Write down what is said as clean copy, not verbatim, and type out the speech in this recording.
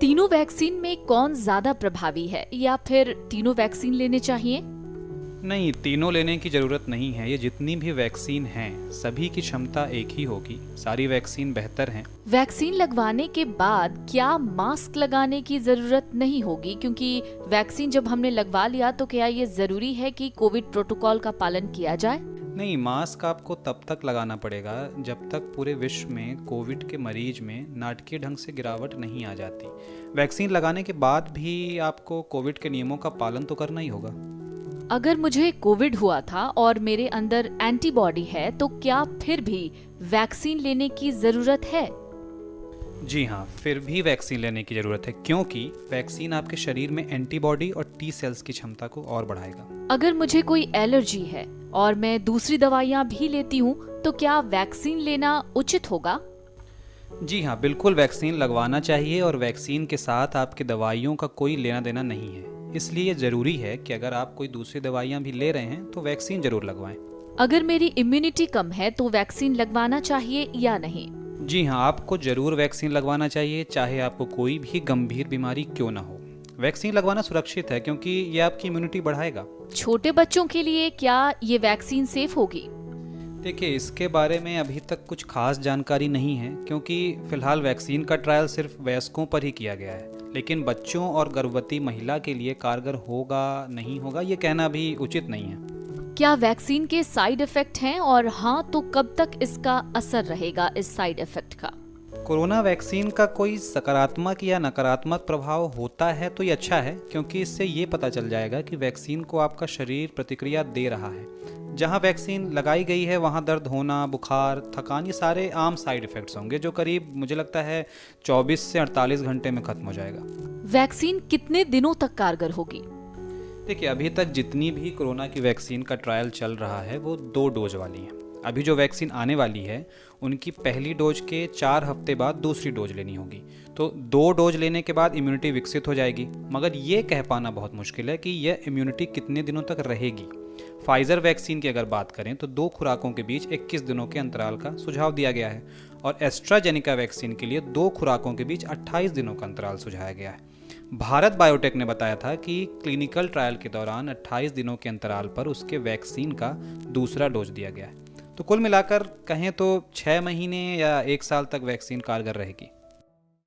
तीनों वैक्सीन में कौन ज्यादा प्रभावी है या फिर तीनों वैक्सीन लेने चाहिए? नहीं, तीनों लेने की ज़रूरत नहीं है। ये जितनी भी वैक्सीन हैं सभी की क्षमता एक ही होगी। सारी वैक्सीन बेहतर हैं। वैक्सीन लगवाने के बाद क्या मास्क लगाने की जरूरत नहीं होगी? क्योंकि वैक्सीन जब हमने लगवा लिया तो क्या ये जरूरी है कि कोविड प्रोटोकॉल का पालन किया जाए? नहीं, मास्क आपको तब तक लगाना पड़ेगा जब तक पूरे विश्व में कोविड के मरीज में नाटकीय ढंग से गिरावट नहीं आ जाती। वैक्सीन लगाने के बाद भी आपको कोविड के नियमों का पालन तो करना ही होगा। अगर मुझे कोविड हुआ था और मेरे अंदर एंटीबॉडी है तो क्या फिर भी वैक्सीन लेने की जरूरत है? जी हाँ, फिर भी वैक्सीन लेने की ज़रूरत है क्योंकि वैक्सीन आपके शरीर में एंटीबॉडी और टी सेल्स की क्षमता को और बढ़ाएगा। अगर मुझे कोई एलर्जी है और मैं दूसरी दवाइयाँ भी लेती हूँ तो क्या वैक्सीन लेना उचित होगा? जी हाँ, बिल्कुल वैक्सीन लगवाना चाहिए और वैक्सीन के साथ आपकी दवाइयों का कोई लेना देना नहीं है। इसलिए ज़रूरी है कि अगर आप कोई दूसरी दवाइयाँ भी ले रहे हैं तो वैक्सीन ज़रूर लगवाएं। अगर मेरी इम्यूनिटी कम है तो वैक्सीन लगवाना चाहिए या नहीं? जी हाँ, आपको ज़रूर वैक्सीन लगवाना चाहिए, चाहे आपको कोई भी गंभीर बीमारी क्यों ना हो। वैक्सीन लगवाना सुरक्षित है क्योंकि ये आपकी इम्यूनिटी बढ़ाएगा। छोटे बच्चों के लिए क्या ये वैक्सीन सेफ होगी? देखिए, इसके बारे में अभी तक कुछ खास जानकारी नहीं है क्योंकि फिलहाल वैक्सीन का ट्रायल सिर्फ वयस्कों पर ही किया गया है। लेकिन बच्चों और गर्भवती महिला के लिए कारगर होगा नहीं होगा ये कहना भी उचित नहीं है। क्या वैक्सीन के साइड इफेक्ट हैं और हाँ तो कब तक इसका असर रहेगा इस साइड इफेक्ट का? कोरोना वैक्सीन का कोई सकारात्मक या नकारात्मक प्रभाव होता है तो ये अच्छा है क्योंकि इससे ये पता चल जाएगा कि वैक्सीन को आपका शरीर प्रतिक्रिया दे रहा है। जहां वैक्सीन लगाई गई है वहां दर्द होना, बुखार, थकान, ये सारे आम साइड इफेक्ट्स होंगे जो करीब मुझे लगता है 24 से 48 घंटे में खत्म हो जाएगा। वैक्सीन कितने दिनों तक कारगर होगी? देखिए, अभी तक जितनी भी कोरोना की वैक्सीन का ट्रायल चल रहा है वो 2 डोज वाली है। अभी जो वैक्सीन आने वाली है उनकी पहली डोज के 4 हफ्ते बाद दूसरी डोज लेनी होगी। तो 2 डोज लेने के बाद इम्यूनिटी विकसित हो जाएगी, मगर ये कह पाना बहुत मुश्किल है कि यह इम्यूनिटी कितने दिनों तक रहेगी। फाइजर वैक्सीन की अगर बात करें तो 2 खुराकों के बीच 21 दिनों के अंतराल का सुझाव दिया गया है और एस्ट्राजेनिका वैक्सीन के लिए 2 खुराकों के बीच 28 दिनों का अंतराल सुझाया गया है। भारत बायोटेक ने बताया था कि क्लिनिकल ट्रायल के दौरान 28 दिनों के अंतराल पर उसके वैक्सीन का दूसरा डोज दिया गया है। तो कुल मिलाकर कहें तो 6 महीने या 1 साल तक वैक्सीन कारगर रहेगी।